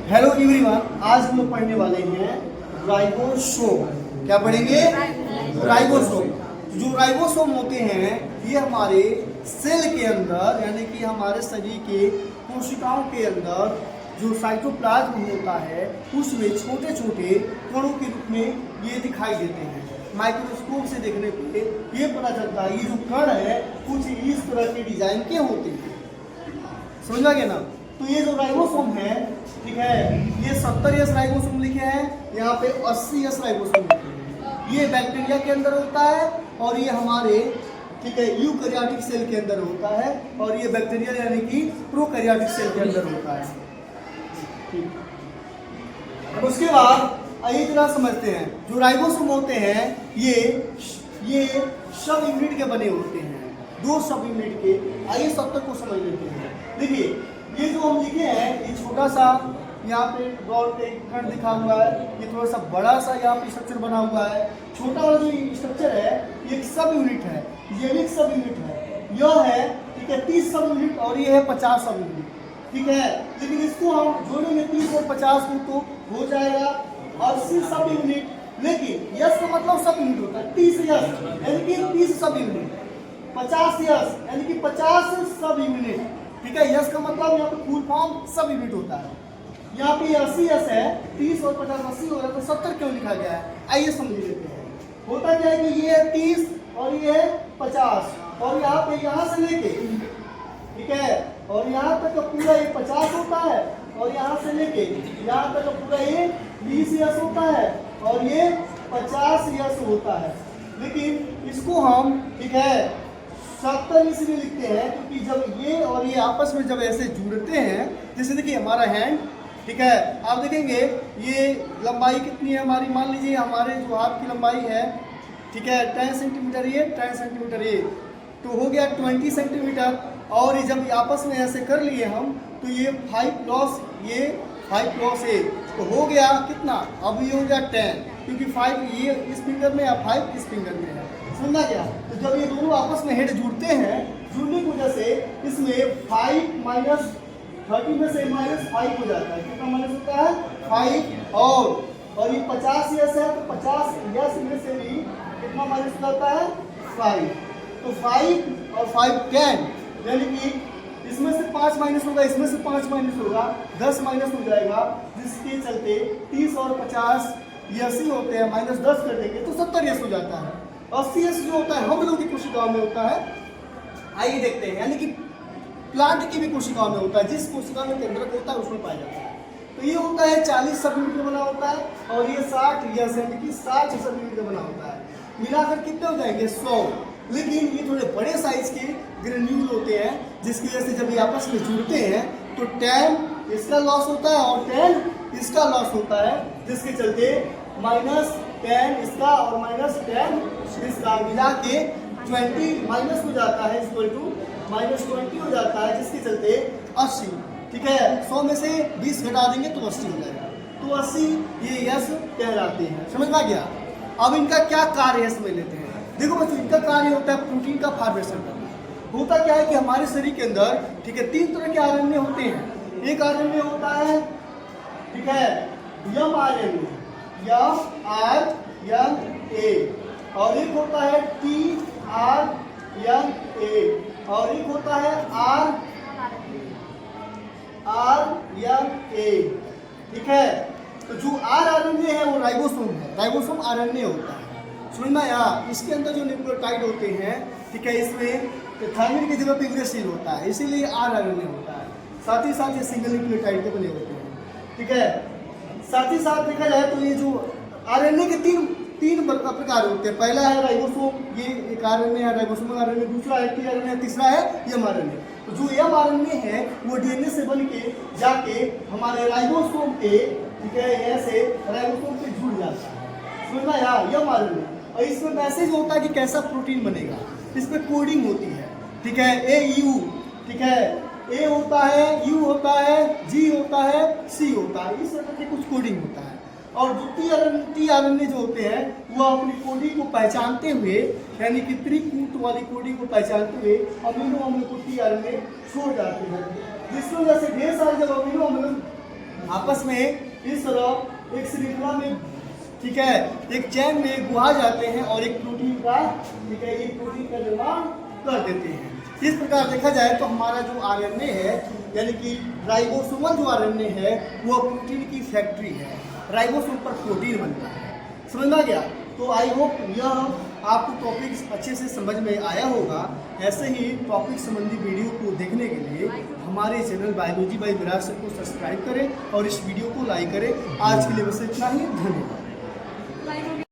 Hello everyone, आज हम लोग पढ़ने वाले हैं राइबोसोम। क्या पढ़ेंगे? राइबोसोम। जो राइबोसोम होते हैं ये हमारे सेल के अंदर यानी कि हमारे शरीर के कोशिकाओं के अंदर जो साइटोप्लाज्म होता है उसमें छोटे छोटे कणों के रूप में ये दिखाई देते हैं। माइक्रोस्कोप से देखने पे ये पता चलता है ये जो कण है कुछ इस तरह के डिजाइन के होते हैं। समझा गया ना? तो ये जो राइबोसोम है, ठीक है, ये 70 S राइबोसोम लिखे हैं, यहाँ पे 80 S राइबोसोम लिखे हैं। ये बैक्टीरिया के अंदर होता है और ये हमारे, ठीक है, यूकैरियोटिक सेल के अंदर होता है और ये बैक्टीरिया यानी कि प्रोकैरियोटिक सेल के अंदर होता है। ठीक। अब उसके बाद आइए जरा समझते हैं। जो राइबोसोम होते हैं ये सब यूनिट के बने होते हैं, 2 सब यूनिट के। आइए सब तक को समझ लेते हैं। देखिए ये जो हम लिखे हैं ये छोटा सा यहाँ पे डॉट पे कण दिखा हुआ है, ये थोड़ा सा बड़ा सा यहाँ पे स्ट्रक्चर बना हुआ है। छोटा वाला जो स्ट्रक्चर है ये एक सब यूनिट है, ये भी एक सब यूनिट है। यह है, ठीक है, 30 सब यूनिट और ये है 50 सब यूनिट, ठीक है। लेकिन इसको हम जोड़ेंगे 30 और 50 को तो हो जाएगा 80 सब यूनिट। लेकिन यस का मतलब सब यूनिट होता है, 30 यस यानी कि 30 सब यूनिट, 50 यस यानी कि 50 सब यूनिट, ठीक है। यस का मतलब यहाँ पे फुल फॉर्म सब यूनिट होता है। यहाँ पे 80 यस है, 30 और 50 80 हो रहा है, तो 70 क्यों लिखा गया है? आइए समझ लेते हैं। होता क्या है कि ये है 30 और ये है 50 और यहाँ पे यहाँ से लेके, ठीक है, और यहाँ तक का पूरा ये 50 होता है और यहाँ से लेके यहाँ तक का पूरा ये 20 यस होता है और ये 50 यस होता है। लेकिन इसको हम, ठीक है, 70 इसलिए लिखते हैं क्योंकि जब ये और ये आपस में जब ऐसे जुड़ते हैं, जैसे देखिए हमारा हैंड, ठीक है, आप देखेंगे ये लंबाई कितनी है हमारी, मान लीजिए हमारे जो हाथ की लंबाई है, ठीक है, 10 सेंटीमीटर ये 10 सेंटीमीटर ये, तो हो गया 20 सेंटीमीटर। और ये जब आपस में ऐसे कर लिए हम तो ये 5 प्लस ये 5 प्लस ये, तो हो गया कितना? अब ये हो गया 10, क्योंकि 5 ये इस फिंगर में या 5 इस फिंगर में है। समझा गया? तो जब ये दोनों आपस में हेड जुड़ते हैं, जुड़ने की वजह से इसमें 5 माइनस 30 में से -5 हो जाता है। कितना माइनस होता है? 5। और ये 50 यस है तो 50 यस में से भी कितना माइनस हो जाता है? 5। तो 5 और 5 10, यानी कि इसमें से 5 माइनस होगा, इसमें से 5 माइनस होगा, 10 माइनस हो जाएगा, जिसके चलते 30 और 50 यस ही होते हैं, -10 कर देंगे तो 70 यस हो जाता है। 80 यस जो होता है हम लोगों की कोशिकाओं में होता है। आइए देखते हैं, यानी कि प्लांट की भी कोशिकाओं में होता है, जिस कोशिका में केंद्रक होता है उसमें पाया जाता है। तो ये होता है 40 सब यूनिट का बना होता है और ये 60 यस यानी कि 60 सब यूनिट का बना होता है। मिलाकर कितने हो जाएंगे? 100। लेकिन ये थोड़े बड़े साइज के ग्रेन्यूल होते हैं, जिसकी वजह से जब ये आपस में जुड़ते हैं तो 10 इसका लॉस होता है और 10 इसका लॉस होता है, जिसके चलते -10 इसका और -10 इसका मिला के 20 माइनस हो जाता है, इक्वल टू -20 हो जाता है, जिसके चलते 80, ठीक है। 100 में से 20 घटा देंगे तो 80 हो जाएगा, तो 80 ये यस कहलाते हैं। समझ में आ गया? अब इनका क्या कार्य है समझ लेते हैं। देखो बच्चों, इनका कार्य होता है प्रोटीन का फॉर्मेशन करना। होता क्या है कि हमारे शरीर के अंदर, ठीक है, 3 तरह के आरएनए होते हैं। एक आरएनए होता है, ठीक है, mRNA और एक होता है tRNA और एक होता है rRNA, ठीक है। तो जो rRNA है वो राइबोसोम है, राइबोसोम आरएनए होता है। सुनना यार, इसके अंदर जो न्यूक्लियोटाइड होते हैं, ठीक है, इसमें थायमिन की जगह पे यूरेसिल होता है, इसीलिए rRNA होता है। साथ ही साथ ये सिंगल न्यूक्लियोटाइड के बने होते हैं, ठीक है। साथ ही साथ देखा जाए तो ये जो आरएनए के तीन प्रकार होते हैं। पहला है राइबोसोम, ये एक आरएनए है, राइबोसोमल आरएनए। दूसरा है tRNA, तीसरा है mRNA। तो जो mRNA है वो डीएनए से बन के जाके हमारे राइबोसोम के, ठीक है, ऐसे राइबोसोम से जुड़ जाता है। समझना यार, mRNA। और इसमें मैसेज होता है कि कैसा प्रोटीन बनेगा, इसमें कोडिंग होती है, ठीक है। AU, ठीक है, A होता है, U होता है, G होता है, C होता है, इस तरह के कुछ कोडिंग होता है। और जो tRNA जो होते हैं वो अपनी कोडिंग को पहचानते हुए, यानी कि त्रिकूट वाली कोडिंग को पहचानते हुए अमीनो अम्ल को tRNA छोड़ जाते हैं, जिसकी वजह से ढेर सारे जब अमीनो अम्ल आपस में इस तरह एक श्रृंखला में, ठीक है, एक चैन में गुहा जाते हैं और एक प्रोटीन का, ठीक है, एक प्रोटीन का निर्माण कर देते हैं। इस प्रकार देखा जाए तो हमारा जो आरएनए है, यानी कि राइबोसोमल जो आरएनए है वो प्रोटीन की फैक्ट्री है। राइबोसोम पर प्रोटीन बनता है। समझ में आ गया? तो आई होप यह आपको टॉपिक अच्छे से समझ में आया होगा। ऐसे ही टॉपिक संबंधी वीडियो को देखने के लिए हमारे channel biology by Virat sir को सब्सक्राइब करें और इस वीडियो को लाइक करें। आज के लिए बस इतना ही। धन्यवाद।